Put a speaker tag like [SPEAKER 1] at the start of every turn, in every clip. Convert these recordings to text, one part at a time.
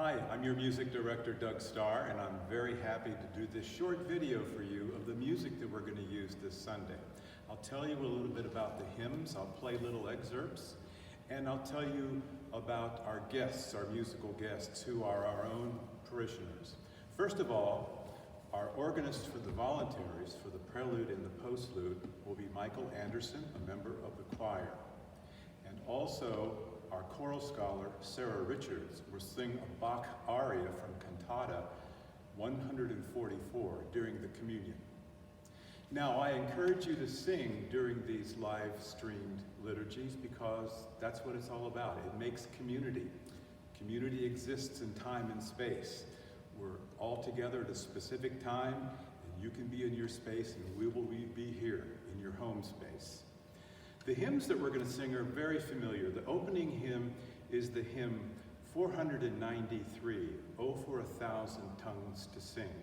[SPEAKER 1] Hi, I'm your music director, Doug Starr, and I'm very happy to do this short video for you of the music that we're going to use this Sunday. I'll tell you a little bit about the hymns, I'll play little excerpts, and I'll tell you about our guests, our musical guests, who are our own parishioners. First of all, our organist for the voluntaries for the prelude and the postlude will be Michael Anderson, a member of the choir. And also, our choral scholar, Sarah Richards, will sing a Bach aria from Cantata 144 during the communion. Now, I encourage you to sing during these live-streamed liturgies because that's what it's all about. It makes community. Community exists in time and space. We're all together at a specific time, and you can be in your space, and we will be here in your home space. The hymns that we're going to sing are very familiar. The opening hymn is the hymn 493, "Oh, for a Thousand Tongues to Sing."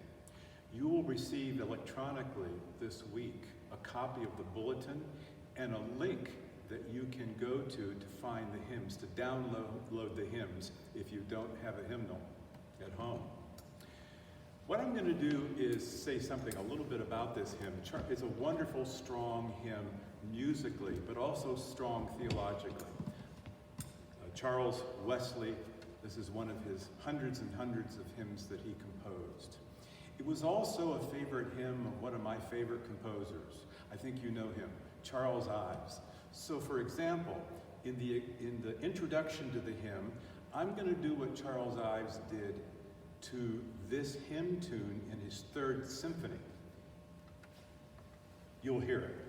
[SPEAKER 1] You will receive electronically this week a copy of the bulletin and a link that you can go to find the hymns, to download the hymns if you don't have a hymnal at home. What I'm going to do is say something a little bit about this hymn. It's a wonderful, strong hymn musically, but also strong theologically. Charles Wesley, this is one of his hundreds and hundreds of hymns that he composed. It was also a favorite hymn of one of my favorite composers. I think you know him, Charles Ives. So for example, in the introduction to the hymn, I'm going to do what Charles Ives did to this hymn tune in his Third Symphony. You'll hear it.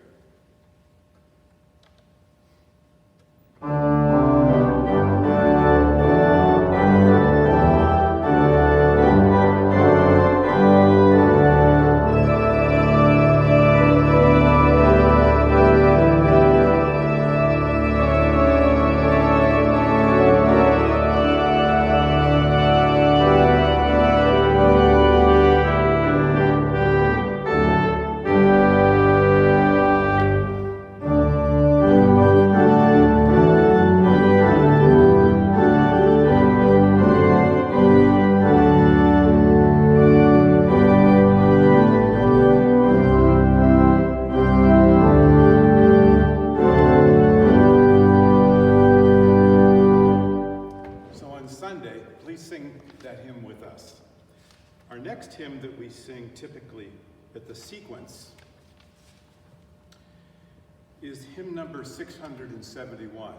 [SPEAKER 1] Next hymn that we sing typically at the sequence is hymn number 671.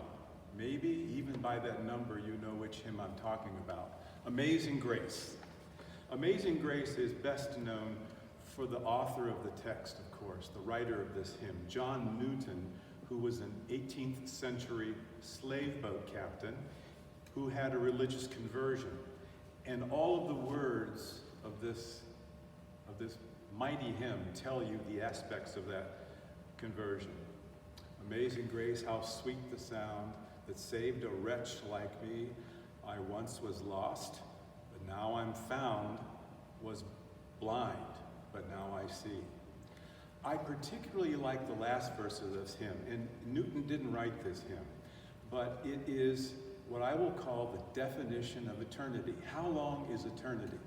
[SPEAKER 1] Maybe even by that number you know which hymn I'm talking about. Amazing Grace. Amazing Grace is best known for the author of the text, of course, the writer of this hymn, John Newton, who was an 18th century slave boat captain who had a religious conversion. And all of the words of this mighty hymn tell you the aspects of that conversion. Amazing grace, how sweet the sound that saved a wretch like me. I once was lost, but now I'm found, was blind, but now I see. I particularly like the last verse of this hymn, and Newton didn't write this hymn, but it is what I will call the definition of eternity. How long is eternity?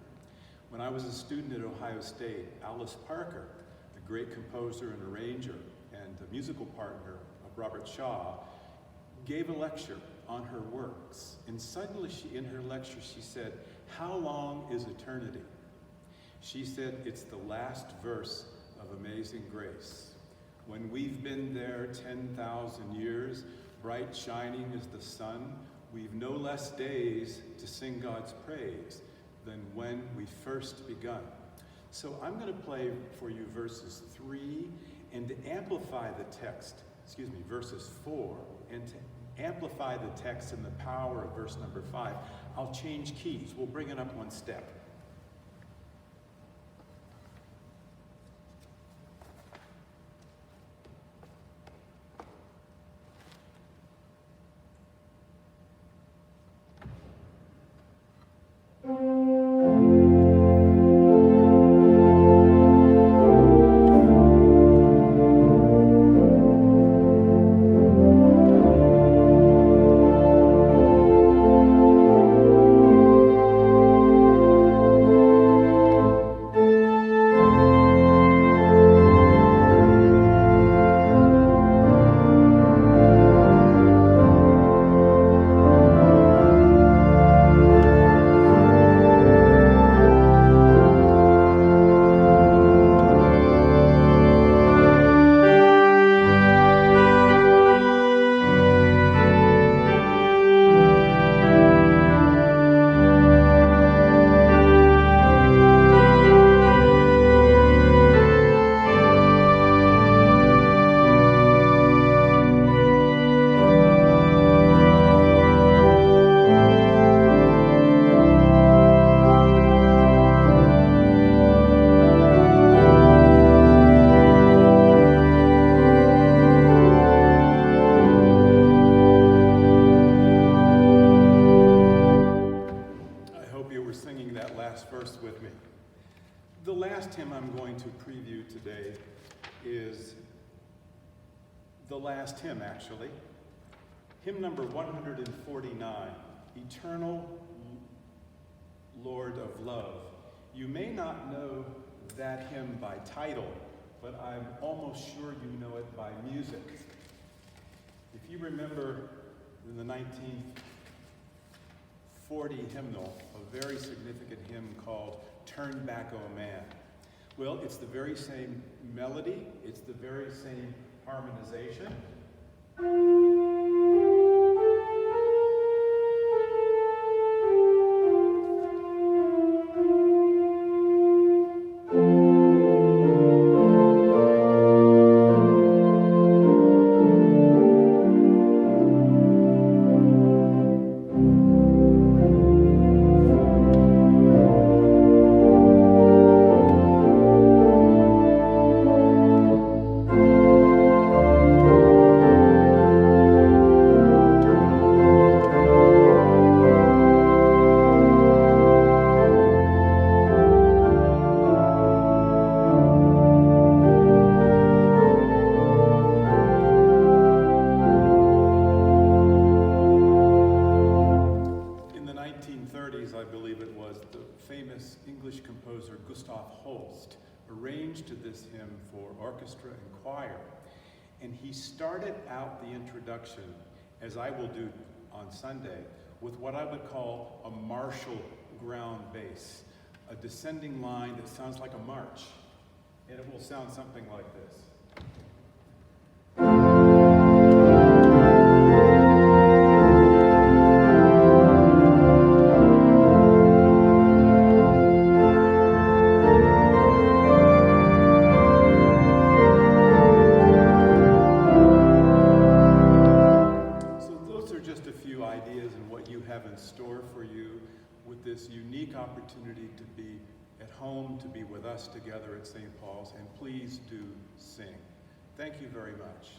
[SPEAKER 1] When I was a student at Ohio State, Alice Parker, the great composer and arranger and a musical partner of Robert Shaw, gave a lecture on her works. And suddenly in her lecture she said, "How long is eternity?" She said, "It's the last verse of Amazing Grace. When we've been there 10,000 years, bright shining as the sun, we've no less days to sing God's praise than when we first begun." So I'm going to play for you verses 3, and to amplify the text, verses 4, and to amplify the text and the power of verse number 5, I'll change keys. We'll bring it up one step. that last verse with me. The last hymn I'm going to preview today is the last hymn, actually. Hymn number 149, Eternal Lord of Love. You may not know that hymn by title, but I'm almost sure you know it by music. If you remember in the 1940 hymnal, a very significant hymn called Turn Back, O Man. Well, it's the very same melody, it's the very same harmonization. I believe it was, the famous English composer Gustav Holst arranged this hymn for orchestra and choir. And he started out the introduction, as I will do on Sunday, with what I would call a martial ground bass, a descending line that sounds like a march. And it will sound something like this. Ideas and what you have in store for you with this unique opportunity to be at home, to be with us together at St. Paul's, and please do sing. Thank you very much.